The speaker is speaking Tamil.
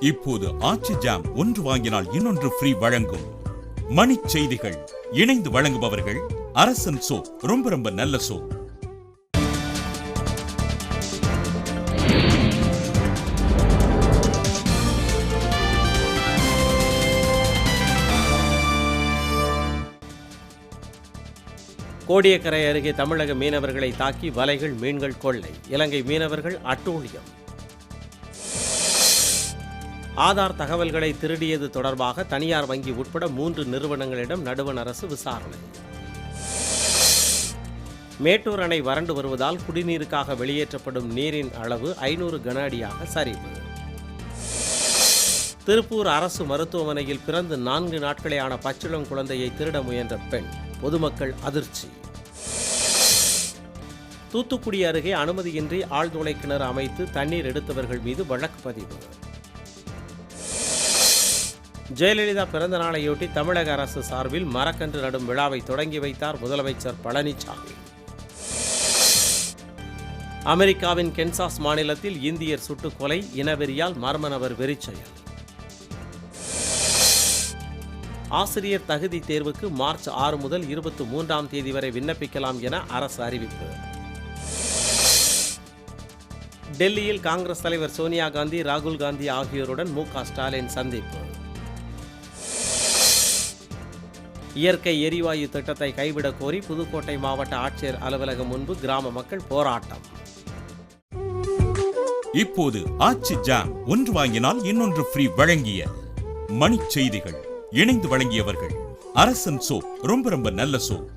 இப்போது ஆச்சி ஜாம் ஒன்று வாங்கினால் இன்னொன்று ஃப்ரீ வழங்கும். மணிச் செய்திகள் இணைந்து வழங்குபவர்கள் அரசன் சோப், ரொம்ப ரொம்ப நல்ல சோப். கோடியக்கரை அருகே தமிழக மீனவர்களை தாக்கி வலைகள் மீன்கள் கொள்ளை, இலங்கை மீனவர்கள் அட்டூழியம். ஆதார் தகவல்களை திருடியது தொடர்பாக தனியார் வங்கி உட்பட 3 நிறுவனங்களிடம் நடுவண் அரசு விசாரணை. மேட்டூர் அணை வறண்டு வருவதால் குடிநீருக்காக வெளியேற்றப்படும் நீரின் அளவு 500 கன அடியாக சரிவு. திருப்பூர் அரசு மருத்துவமனையில் பிறந்து 4 நாட்களே ஆன பச்சிளம் குழந்தையை திருட முயன்ற பெண், பொதுமக்கள் அதிர்ச்சி. தூத்துக்குடி அருகே அனுமதியின்றி ஆழ்துளை கிணறு அமைத்து தண்ணீர் எடுத்தவர்கள் மீது வழக்கு பதிவு. ஜெயலலிதா பிறந்த நாளையொட்டி தமிழக அரசு சார்பில் மரக்கன்று நடும் விழாவை தொடங்கி வைத்தார் முதலமைச்சர் பழனிசாமி. அமெரிக்காவின் கென்சாஸ் மாநிலத்தில் இந்தியர் சுட்டுக் கொலை, இனவெறியால் மர்ம நபர் வெறிச்செயல். ஆசிரியர் தகுதி தேர்வுக்கு மார்ச் 6 முதல் 23ஆம் தேதி வரை விண்ணப்பிக்கலாம் என அரசு அறிவிப்பு. டெல்லியில் காங்கிரஸ் தலைவர் சோனியா காந்தி, ராகுல் காந்தி ஆகியோருடன் மு.க. ஸ்டாலின் சந்திப்பு. இயற்கை எரிவாயு திட்டத்தை கைவிடக் கோரி புதுக்கோட்டை மாவட்ட ஆட்சியர் அலுவலகம் முன்பு கிராம மக்கள் போராட்டம். இப்போது ஆச்சி ஜாம் ஒன்று வாங்கினால் இன்னொன்று ஃப்ரீ வழங்கிய மணிச் செய்திகள் இணைந்து வழங்கியவர்கள் அரசன் சோப், ரொம்ப ரொம்ப நல்ல சோப்.